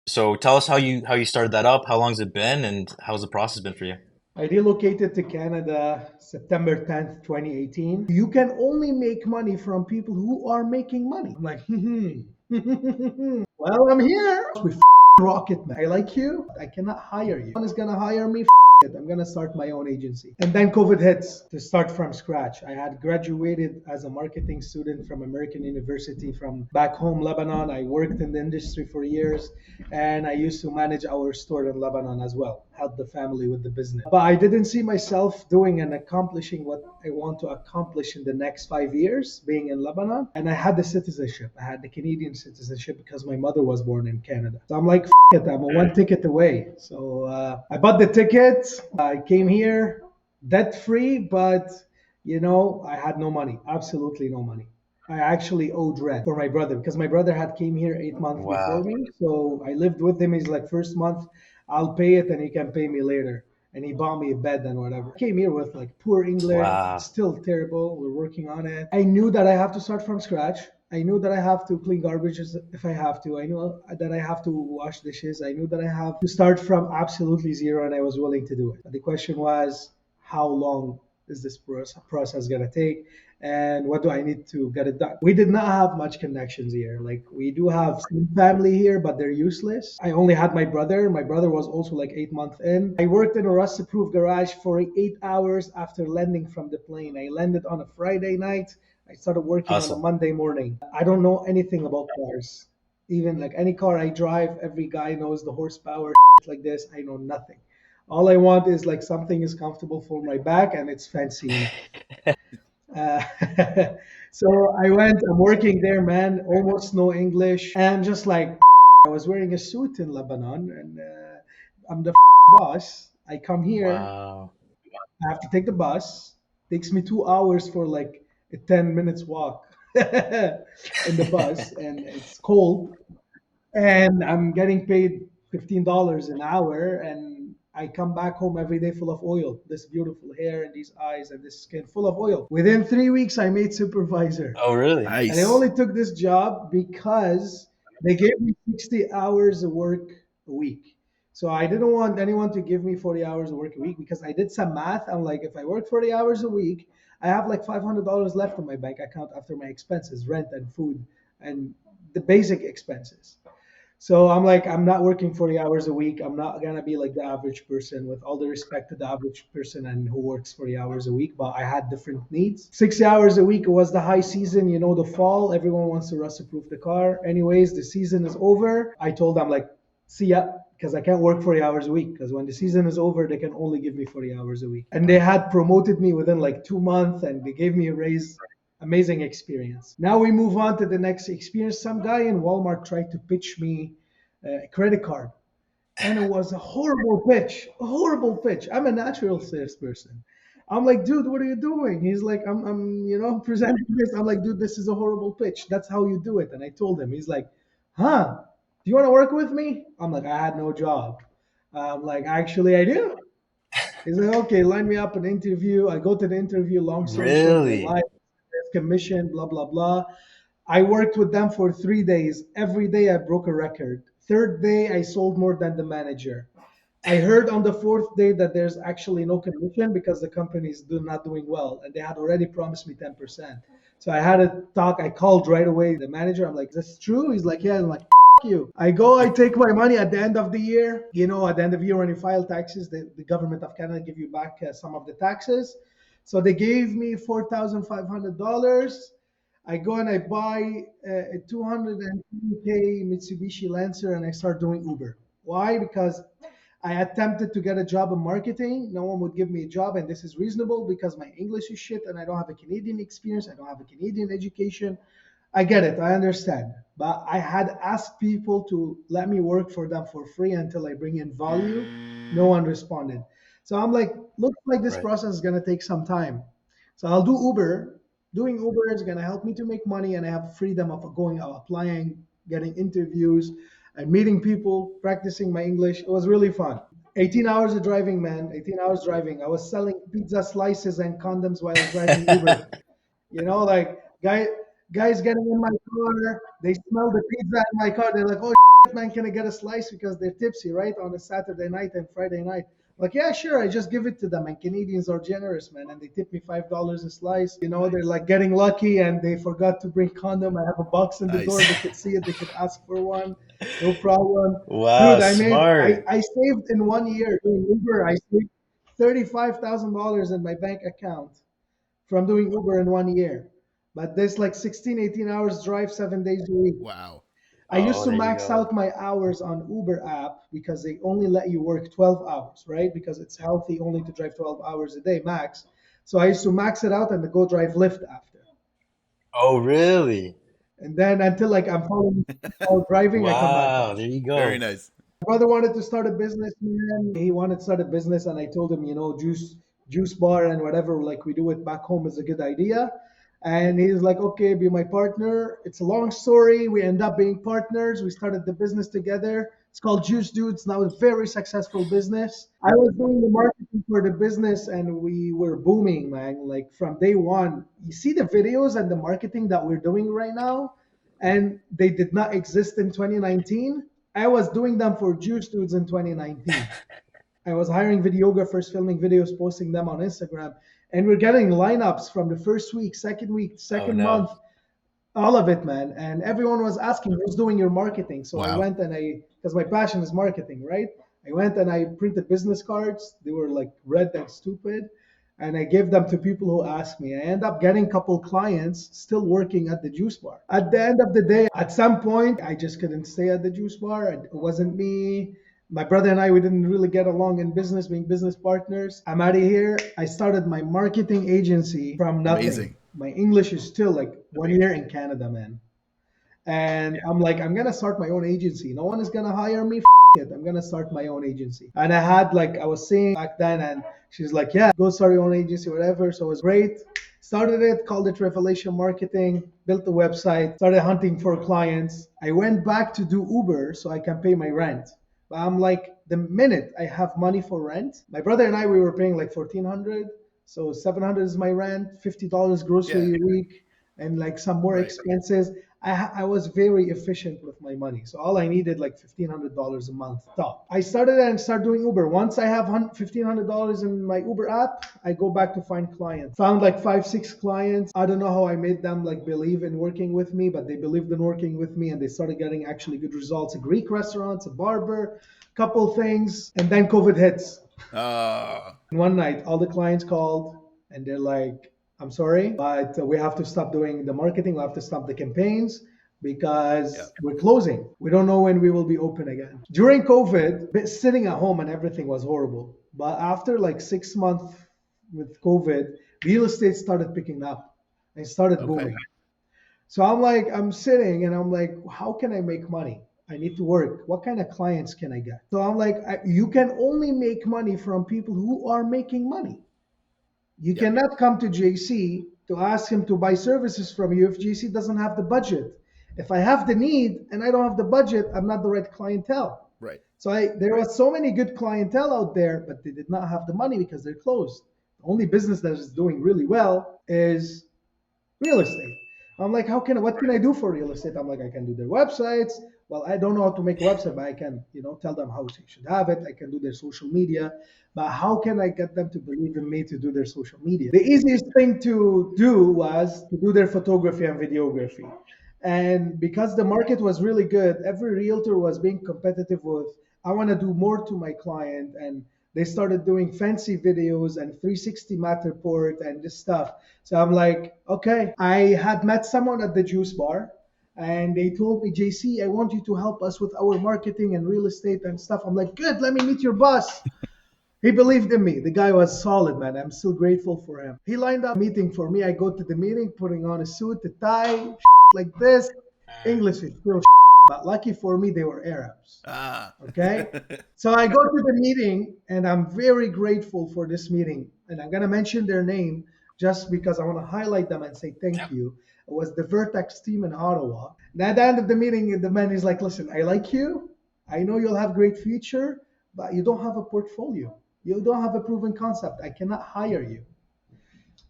So tell us how you started that up. How long's it been, and how's the process been for you? I relocated to Canada September 10th, 2018. You can only make money from people who are making money. I'm like, well, I'm here. We rocket, man. I like you. I cannot hire you. No one is gonna hire me. It. I'm gonna start my own agency. And then COVID hits to start from scratch. I had graduated as a marketing student from American University from back home, Lebanon. I worked in the industry for years, and I used to manage our store in Lebanon as well, help the family with the business. But I didn't see myself doing and accomplishing what I want to accomplish in the next 5 years being in Lebanon. And I had the citizenship. I had the Canadian citizenship because my mother was born in Canada. So I'm like, it, I'm a one ticket away. So I bought the ticket. I came here debt free, but I had no money, absolutely no money. I actually owed rent for my brother because my brother had came here 8 months before Wow. me. So I lived with him. He's like, first month, I'll pay it and he can pay me later. And he bought me a bed and whatever. I came here with like poor English, Wow. still terrible. We're working on it. I knew that I have to start from scratch. I knew that I have to clean garbage if I have to. I knew that I have to wash dishes. I knew that I have to start from absolutely zero, and I was willing to do it. But the question was, how long is this process going to take? And what do I need to get it done? We did not have much connections here. Like, we do have some family here, but they're useless. I only had my brother. My brother was also like 8 months in. I worked in a rust-proof garage for 8 hours after landing from the plane. I landed on a Friday night. I started working on a Awesome. Monday morning. I don't know anything about cars. Even like any car I drive, every guy knows the horsepower like this. I know nothing. All I want is like something is comfortable for my back and it's fancy enough. Uh, so I went, I'm working there, man, almost no English. And just like I was wearing a suit in Lebanon and I'm the boss. I come here, Wow. I have to take the bus. Takes me 2 hours for like a 10 minutes walk in the bus, and it's cold. And I'm getting paid $15 an hour, and I come back home every day full of oil. This beautiful hair and these eyes and this skin full of oil. Within 3 weeks, I made supervisor. Oh, really? And I Nice. only took this job because they gave me 60 hours of work a week. So I didn't want anyone to give me 40 hours of work a week because I did some math. I'm like, if I work 40 hours a week, I have like $500 left in my bank account after my expenses, rent and food and the basic expenses. So I'm like, I'm not working 40 hours a week. I'm not gonna be like the average person, with all the respect to the average person and who works 40 hours a week, but I had different needs. 60 hours a week was the high season, the fall. Everyone wants to rust proof the car. Anyways, the season is over. I told them like, see ya, because I can't work 40 hours a week. Because when the season is over, they can only give me 40 hours a week. And they had promoted me within like 2 months and they gave me a raise. Amazing experience. Now we move on to the next experience. Some guy in Walmart tried to pitch me a credit card, and it was a horrible pitch. A horrible pitch. I'm a natural salesperson. I'm like, dude, what are you doing? He's like, I'm presenting this. I'm like, dude, this is a horrible pitch. That's how you do it. And I told him. He's like, huh? Do you want to work with me? I'm like, I had no job. I'm like, actually, I do. He's like, okay, line me up an interview. I go to the interview. Long story short, they Really? lie. There's commission, blah blah blah. I worked with them for 3 days. Every day I broke a record. Third day I sold more than the manager. I heard on the fourth day that there's actually no commission because the company is not doing well, and they had already promised me 10%. So I had a talk. I called right away the manager. I'm like, "Is this true?" He's like, "Yeah." I'm like, you. I go, I take my money at the end of the year. At the end of the year when you file taxes, the government of Canada give you back some of the taxes. So they gave me $4,500. I go and I buy a 220K Mitsubishi Lancer and I start doing Uber. Why? Because I attempted to get a job in marketing. No one would give me a job, and this is reasonable because my English is shit and I don't have a Canadian experience. I don't have a Canadian education. I get it. I understand. But I had asked people to let me work for them for free until I bring in value. No one responded. So I'm like, looks like this Right. process is going to take some time. So I'll do Uber. Doing Uber is going to help me to make money, and I have freedom of going out, applying, getting interviews, and meeting people, practicing my English. It was really fun. 18 hours of driving, man. 18 hours driving. I was selling pizza slices and condoms while driving Uber. Like guys getting in my car, they smell the pizza in my car. They're like, "Oh, man, can I get a slice because they're tipsy, right? On a Saturday night and Friday night. Like, yeah, sure. I just give it to them. And Canadians are generous, man. And they tip me $5 a slice. They're like getting lucky and they forgot to bring condom. I have a box in the door. They Nice. could see it. They could ask for one. No problem. Wow, Dude, I, smart. I saved in 1 year doing Uber. I saved $35,000 in my bank account from doing Uber in 1 year. But this like 16, 18 hours drive 7 days a week. Wow. I used Oh, to there you max go. out my hours on Uber app because they only let you work 12 hours, right? Because it's healthy only to drive 12 hours a day max. So I used to max it out and then go drive Lyft after. Oh, really? And then until like I'm falling while driving, I come back Wow, home. there you Very go. nice. Brother wanted to start a business, man. He wanted to start a business, and I told him, juice bar and whatever, like we do it back home, is a good idea. And he's like, okay, be my partner. It's a long story. We end up being partners. We started the business together. It's called Juice Dudes. Now a very successful business. I was doing the marketing for the business, and we were booming, man. Like from day one, you see the videos and the marketing that we're doing right now, and they did not exist in 2019. I was doing them for Juice Dudes in 2019. I was hiring videographers, filming videos, posting them on Instagram, and we're getting lineups from the first week, Oh second no. month, all of it, man. And everyone was asking, who's doing your marketing? So I Wow. went and because my passion is marketing, right? I went and I printed business cards. They were like red and stupid. And I gave them to people who asked me. I end up getting a couple clients still working at the juice bar. At the end of the day, at some point, I just couldn't stay at the juice bar. It wasn't me. My brother and I, we didn't really get along in business, being business partners. I'm out of here. I started my marketing agency from nothing. Amazing. My English is still like 1 year in Canada, man. And I'm like, I'm gonna start my own agency. No one is gonna hire me. It. I'm gonna start my own agency. And I had like I was saying back then, and she's like, yeah, go start your own agency, whatever. So it was great. Started it, called it Revelation Marketing, built the website, started hunting for clients. I went back to do Uber so I can pay my rent. But I'm like, the minute I have money for rent, my brother and I we were paying like 1,400. So 700 is my rent, $50 Yeah. grocery a week, and like some more Right. expenses. I was very efficient with my money. So all I needed like $1,500 a month top. I started and started doing Uber. Once I have $1,500 in my Uber app, I go back to find clients. Found like five, six clients. I don't know how I made them like believe in working with me, but they believed in working with me and they started getting actually good results. A Greek restaurant, a barber, couple things, and then COVID hits. Uh, One night, all the clients called and they're like, I'm sorry, but we have to stop doing the marketing. We have to stop the campaigns yeah. because we're closing. We don't know when we will be open again. During COVID, sitting at home and everything was horrible. But after like 6 months with COVID, real estate started picking up and started Okay. booming. So I'm like, I'm sitting and I'm like, how can I make money? I need to work. What kind of clients can I get? So I'm like, you can only make money from people who are making money. You Yep. cannot come to JC to ask him to buy services from you if JC doesn't have the budget. If I have the need and I don't have the budget, I'm not the right clientele. Right. So there was so many good clientele out there, but they did not have the money because they're closed. The only business that is doing really well is real estate. I'm like, what can I do for real estate? I'm like, I can do their websites. Well, I don't know how to make a website, but I can, tell them how they should have it. I can do their social media, but how can I get them to believe in me to do their social media? The easiest thing to do was to do their photography and videography. And because the market was really good, every realtor was being competitive with, I want to do more to my client. And they started doing fancy videos and 360 Matterport and this stuff. So I'm like, okay. I had met someone at the juice bar and they told me, JC, I want you to help us with our marketing and real estate and stuff. I'm like, good, let me meet your boss. He believed in me. The guy was solid, man. I'm still grateful for him. He lined up a meeting for me. I go to the meeting, putting on a suit, a tie, like this. English is still, but lucky for me, they were Arabs. Ah. Okay. So I go to the meeting and I'm very grateful for this meeting. And I'm going to mention their name just because I want to highlight them and say thank you. It was the Vertex team in Ottawa. And at the end of the meeting, the man is like, listen, I like you. I know you'll have great future, but you don't have a portfolio. You don't have a proven concept. I cannot hire you.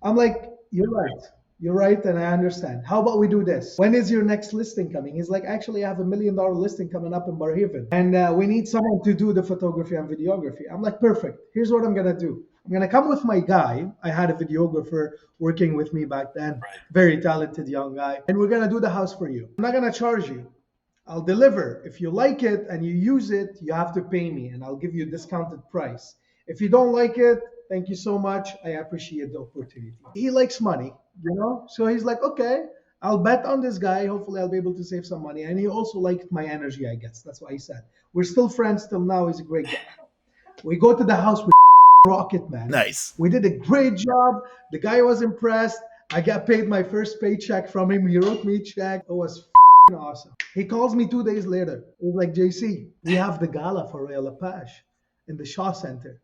I'm like, you're right. You're right, and I understand. How about we do this? When is your next listing coming? He's like, actually, I have $1 million listing coming up in Barhaven, and we need someone to do the photography and videography. I'm like, perfect. Here's what I'm gonna do. I'm gonna come with my guy. I had a videographer working with me back then, Right. very talented young guy, and we're gonna do the house for you. I'm not gonna charge you. I'll deliver. If you like it and you use it, you have to pay me and I'll give you a discounted price. If you don't like it, thank you so much. I appreciate the opportunity. He likes money, you know? So he's like, okay, I'll bet on this guy. Hopefully, I'll be able to save some money. And he also liked my energy, I guess. That's what he said. We're still friends till now. He's a great guy. We go to the house with rocket, man. Nice. We did a great job. The guy was impressed. I got paid my first paycheck from him. He wrote me a check. It was awesome. He calls me 2 days later. He's like, JC, we have the gala for Royal Lepage in the Shaw Center,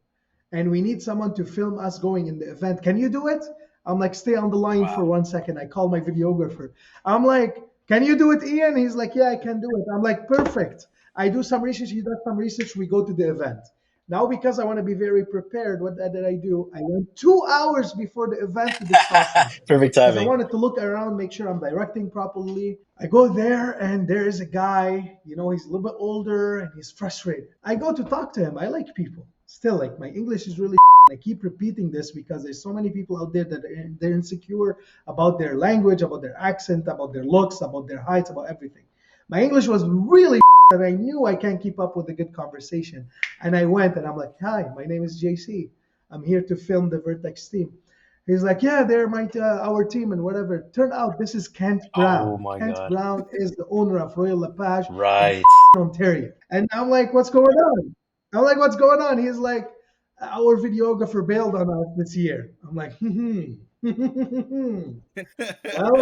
and we need someone to film us going in the event. Can you do it? I'm like, stay on the line for Wow. 1 second. I call my videographer. I'm like, can you do it, Ian? He's like, yeah, I can do it. I'm like, perfect. I do some research. He does some research. We go to the event. Now, because I want to be very prepared, what did I do? I went 2 hours before the event to the Shaw Center Perfect because I timing. wanted to look around, make sure I'm directing properly. I go there, and there is a guy, he's a little bit older and he's frustrated. I go to talk to him. I like people. Still, like, my English is really. I keep repeating this because there's so many people out there that they're insecure about their language, about their accent, about their looks, about their heights, about everything. My English was really that I knew I can't keep up with a good conversation. And I went and I'm like, hi, my name is JC. I'm here to film the Vertex team. He's like, yeah, they're our team and whatever. Turned out this is Kent Oh Brown. my Kent God. Brown is the owner of Royal Lepage in Right. Ontario. And I'm like, what's going on? I'm like, what's going on? He's like, our videographer bailed on us this year. I'm like, well,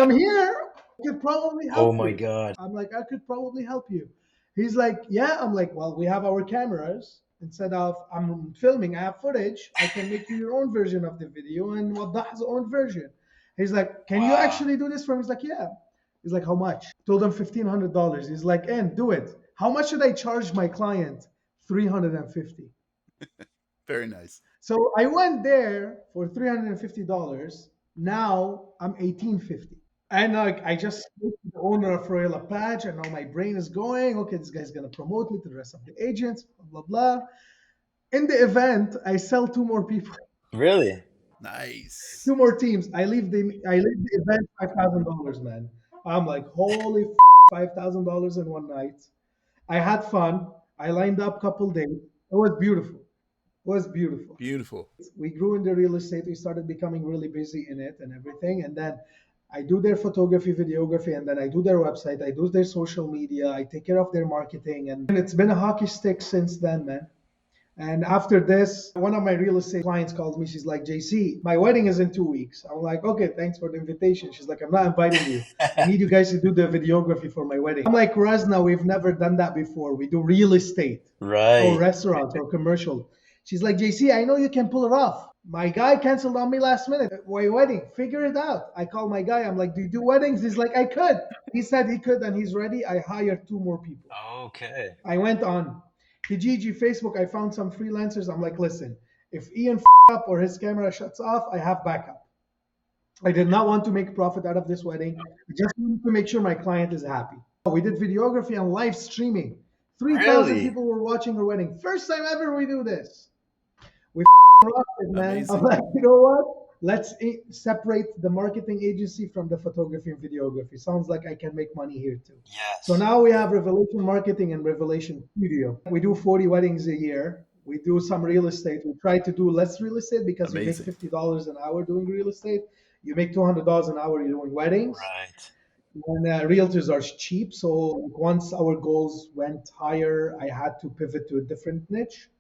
I'm here. I could probably Oh help my you. God. I'm like, I could probably help you. He's like, yeah. I'm like, well, we have our cameras. Instead of I'm filming, I have footage. I can make you your own version of the video and Waddah has own version. He's like, can you Wow. actually do this for me? He's like, yeah. He's like, how much? Told him $1,500. He's like, and do it. How much should I charge my client? 350. Very nice. So I went there for $350. Now I'm 1850. And like I just spoke to the owner of Royal Apache, and now my brain is going, okay, this guy's gonna promote me to the rest of the agents, blah blah blah. In the event, I sell two more people, Really? Nice. two more teams. I leave the event $5,000, man. I'm like, holy $5,000 in one night. I had fun. I lined up a couple days. It was beautiful. It was beautiful. Beautiful. We grew in the real estate. We started becoming really busy in it and everything. And then I do their photography, videography, and then I do their website. I do their social media. I take care of their marketing. And it's been a hockey stick since then, man. And after this, one of my real estate clients calls me. She's like, JC, my wedding is in 2 weeks. I'm like, okay, thanks for the invitation. She's like, I'm not inviting you. I need you guys to do the videography for my wedding. I'm like, Razna, we've never done that before. We do real estate or Right. restaurants or commercial. She's like, JC, I know you can pull it off. My guy canceled on me last minute. My wedding, figure it out. I call my guy. I'm like, do you do weddings? He's like, I could. He said he could and he's ready. I hired two more people. Okay. I went on Kijiji, Facebook. I found some freelancers. I'm like, listen, if Ian up or his camera shuts off, I have backup. I did not want to make profit out of this wedding. I just wanted to make sure my client is happy. We did videography and live streaming. 3,000 Really? people were watching her wedding. First time ever we do this. We rocked it, man. I'm Amazing. like, you know what? Let's separate the marketing agency from the photography and videography. Sounds like I can make money here too. So Yes. now we Yeah. have Revelation Marketing and Revelation Studio. We do 40 weddings a year. We do some real estate. We try to do less real estate because you make Amazing. $50 an hour doing real estate. You make $200 an hour doing weddings. Right. And realtors are cheap. So once our goals went higher, I had to pivot to a different niche.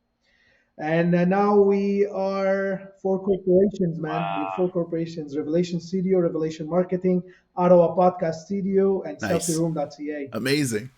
And now we are four corporations, man. We have Wow. four corporations: Revelation Studio, Revelation Marketing, Ottawa Podcast Studio, and Nice. SelfieRoom.ca. Amazing.